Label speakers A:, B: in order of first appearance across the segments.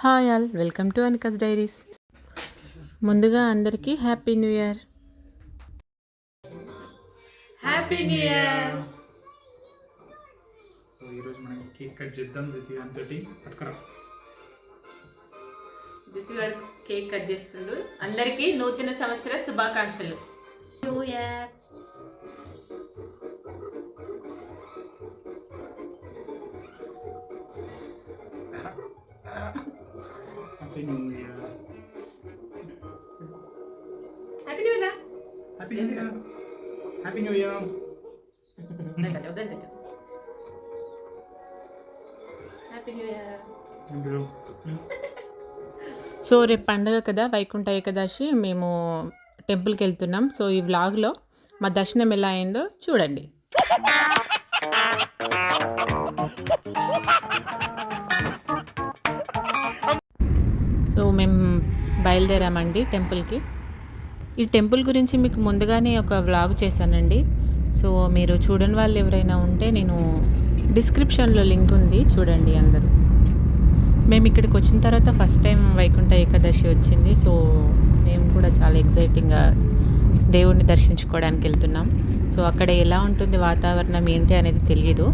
A: Hi all, welcome to Anika's diaries. ముందుగా అందరికీ happy new year.
B: Happy new year. So ఈరోజు మనం కేక్ కట్ చేద్దాం. దిత్తి పట్టుకురా.
A: దిత్తిగాడు కేక్ కట్ చేస్తుండు. అందరికీ నూతన సంవత్సర శుభాకాంక్షలు. New year.
B: Happy new year.
A: Happy new year.
B: Happy new year. Happy new year.
A: Happy new year. So రేపు పండుగ కదా, వైకుంఠ ఏకాదశి. మేము టెంపుల్కి వెళ్తున్నాం. సో ఈ వ్లాగ్లో మా దర్శనం ఎలా అయిందో చూడండి. సో మేము బయలుదేరామండి టెంపుల్కి. ఈ టెంపుల్ గురించి మీకు ముందుగానే ఒక వ్లాగ్ చేశానండి. సో మీరు చూడని వాళ్ళు ఎవరైనా ఉంటే నేను డిస్క్రిప్షన్లో లింక్ ఉంది, చూడండి అందరూ. మేము ఇక్కడికి వచ్చిన తర్వాత ఫస్ట్ టైం వైకుంఠ ఏకాదశి వచ్చింది. సో మేము కూడా చాలా ఎగ్జైటింగ్గా దేవుణ్ణి దర్శించుకోవడానికి వెళ్తున్నాం. సో అక్కడ ఎలా ఉంటుంది వాతావరణం ఏంటి అనేది తెలియదు.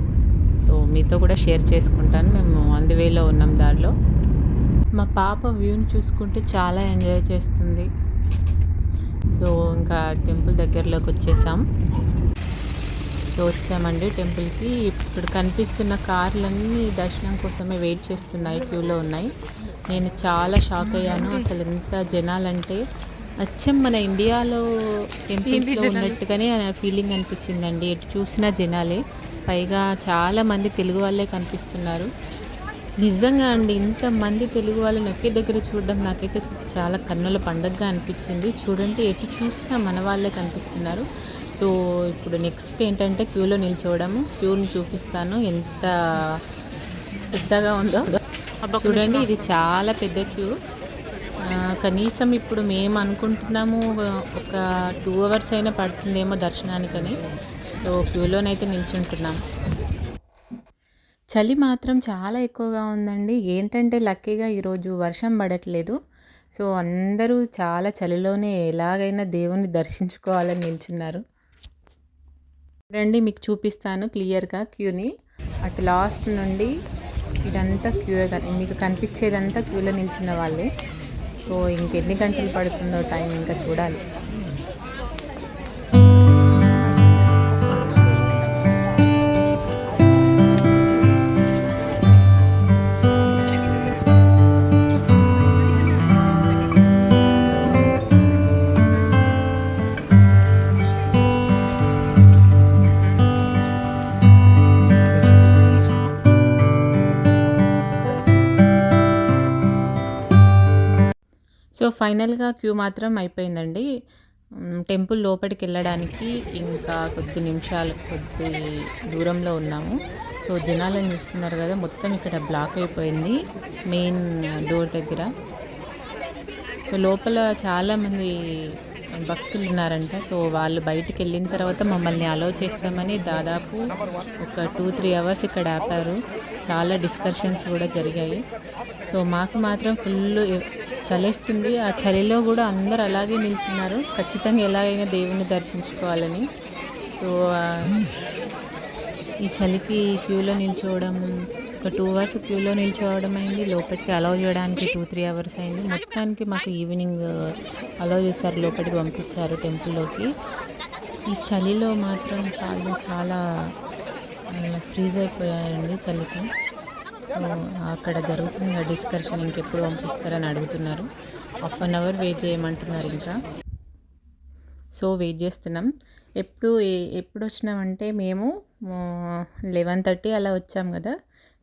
A: సో మీతో కూడా షేర్ చేసుకుంటాను. మేము అందువేలో ఉన్నాం దారిలో. మా పాప వ్యూని చూసుకుంటూ చాలా ఎంజాయ్ చేస్తుంది. సో ఇంకా టెంపుల్ దగ్గరలోకి వచ్చేసాం. సో వచ్చామండి టెంపుల్కి. ఇప్పుడు కనిపిస్తున్న కార్లన్నీ దర్శనం కోసమే వెయిట్ చేస్తున్నాయి, క్యూలో ఉన్నాయి. నేను చాలా షాక్ అయ్యాను. అసలు ఎంత జనాలంటే అచ్చం మన ఇండియాలో టెంపుల్స్లో ఉన్నట్టుగానే ఫీలింగ్ అనిపించిందండి. ఎటు చూసినా జనాలే, పైగా చాలామంది తెలుగు వాళ్ళే కనిపిస్తున్నారు. నిజంగా అండి, ఇంతమంది తెలుగు వాళ్ళని ఒకే దగ్గర చూడడం నాకైతే చాలా కన్నుల పండగగా అనిపించింది. చూడండి, ఎటు చూసినా మన వాళ్ళే కనిపిస్తున్నారు. సో ఇప్పుడు నెక్స్ట్ ఏంటంటే క్యూలో నిల్చోవడము. క్యూని చూపిస్తాను ఎంత పెద్దగా ఉందో. చూడండి, ఇది చాలా పెద్ద క్యూ. కనీసం ఇప్పుడు మేము అనుకుంటున్నాము ఒక 2 hours అయినా పడుతుందేమో దర్శనానికని. సో క్యూలోనైతే నిల్చుంటున్నాం. చలి మాత్రం చాలా ఎక్కువగా ఉందండి. ఏంటంటే లక్కీగా ఈరోజు వర్షం పడట్లేదు. సో అందరూ చాలా చలిలోనే ఎలాగైనా దేవుణ్ణి దర్శించుకోవాలని నిల్చున్నారు. రండి, మీకు చూపిస్తాను క్లియర్గా క్యూని. అటు లాస్ట్ నుండి ఇదంతా క్యూ, మీకు కనిపించేదంతా క్యూలో నిల్చున్న వాళ్ళే. సో ఇంకెన్ని గంటలు పడుతుందో టైం ఇంకా చూడాలి. సో ఫైనల్గా క్యూ మాత్రం అయిపోయిందండి. టెంపుల్ లోపలికి వెళ్ళడానికి ఇంకా కొద్ది దూరంలో ఉన్నాము. సో జనాలను చూస్తున్నారు కదా, మొత్తం ఇక్కడ బ్లాక్ అయిపోయింది మెయిన్ డోర్ దగ్గర. సో లోపల చాలామంది భక్తులు ఉన్నారంట. సో వాళ్ళు బయటికి వెళ్ళిన తర్వాత మమ్మల్ని అలౌ చేస్తామని దాదాపు ఒక 2-3 hours ఇక్కడ ఆపారు. చాలా డిస్కషన్స్ కూడా జరిగాయి. సో మాకు మాత్రం ఫుల్ చలేస్తుంది. ఆ చలిలో కూడా అందరు అలాగే నిల్చున్నారు, ఖచ్చితంగా ఎలాగైనా దేవుణ్ణి దర్శించుకోవాలని. సో ఈ చలికి క్యూలో నిల్చోవడం ఒక 2 hours క్యూలో నిల్చోవడం అయింది. లోపలికి అలౌ చేయడానికి 2-3 hours అయింది. మొత్తానికి మాకు ఈవినింగ్ అలౌ చేశారు, లోపలికి పంపించారు టెంపుల్లోకి. ఈ చలిలో మాత్రం కాళ్ళు చాలా ఫ్రీజ్ అయిపోయాయండి చలికి. సో అక్కడ జరుగుతుంది డిస్కషన్, ఇంకెప్పుడు పంపిస్తారని అడుగుతున్నారు. 1/2 hour వెయిట్ చేయమంటున్నారు ఇంకా. సో వెయిట్ చేస్తున్నాం. ఎప్పుడు వచ్చినామంటే మేము 11:30 అలా వచ్చాం కదా.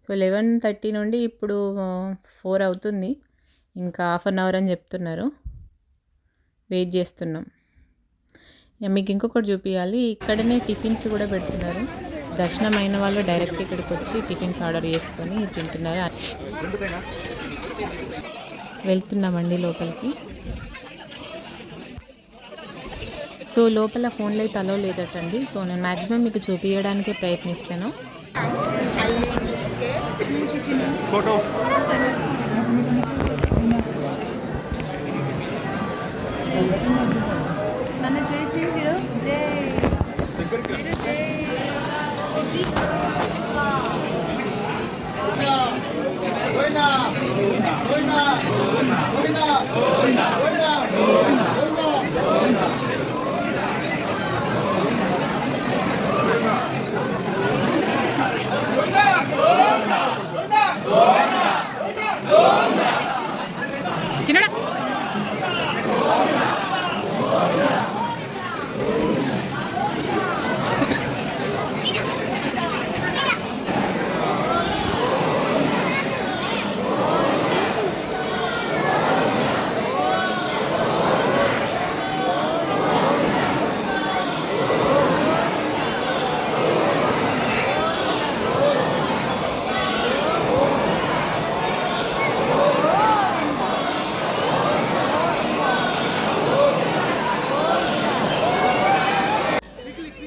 A: సో 11:30 నుండి ఇప్పుడు 4 అవుతుంది. ఇంకా 1/2 hour అని చెప్తున్నారు. వెయిట్ చేస్తున్నాం. మీకు ఇంకొకటి చూపించాలి, ఇక్కడనే టిఫిన్స్ కూడా పెడుతున్నారు. దర్శనం అయిన వాళ్ళు డైరెక్ట్ ఇక్కడికి వచ్చి టిఫిన్స్ ఆర్డర్ చేసుకొని తింటున్నారు. వెళ్తున్నామండి లోపలికి. సో లోపల ఫోన్లో అయితే అలౌ లేదటండి. సో నేను మ్యాక్సిమం మీకు చూపించడానికే ప్రయత్నిస్తాను. ఫోటో చిన్నడా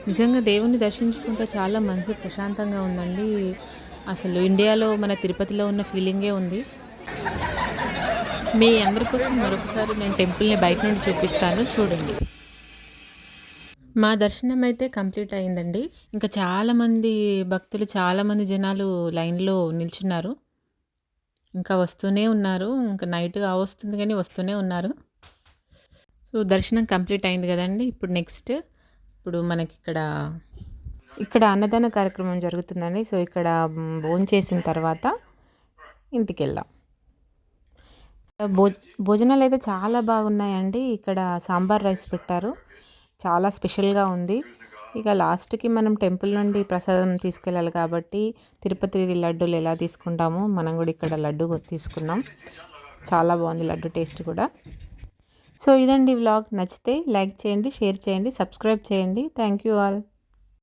A: నిజంగా దేవుణ్ణి దర్శించుకుంటే చాలా మనసు ప్రశాంతంగా ఉందండి. అసలు ఇండియాలో మన తిరుపతిలో ఉన్న ఫీలింగే ఉంది. మీ అందరి కోసం మరొకసారి నేను టెంపుల్ని బయట నుండి చూపిస్తాను, చూడండి. మా దర్శనం అయితే కంప్లీట్ అయిందండి. ఇంకా చాలామంది భక్తులు, చాలామంది జనాలు లైన్లో నిల్చున్నారు. ఇంకా వస్తూనే ఉన్నారు. ఇంకా నైట్ వస్తుంది కానీ వస్తూనే ఉన్నారు. సో దర్శనం కంప్లీట్ అయింది కదండి. ఇప్పుడు నెక్స్ట్ మనకి ఇక్కడ అన్నదాన కార్యక్రమం జరుగుతుందండి. సో ఇక్కడ భోంచేసిన తర్వాత ఇంటికి వెళ్దాం. భోజనాలు అయితే చాలా బాగున్నాయండి. ఇక్కడ సాంబార్ రైస్ పెట్టారు, చాలా స్పెషల్గా ఉంది. ఇక లాస్ట్కి మనం టెంపుల్ నుండి ప్రసాదం తీసుకెళ్ళాలి కాబట్టి తిరుపతి లడ్డూలు ఎలా తీసుకుంటామో మనం కూడా ఇక్కడ లడ్డు తీసుకున్నాం. చాలా బాగుంది లడ్డు టేస్ట్ కూడా. సో ఇదండి వ్లాగ్. నచ్చితే లైక్ చేయండి, షేర్ చేయండి, సబ్స్క్రైబ్ చేయండి. Thank you all.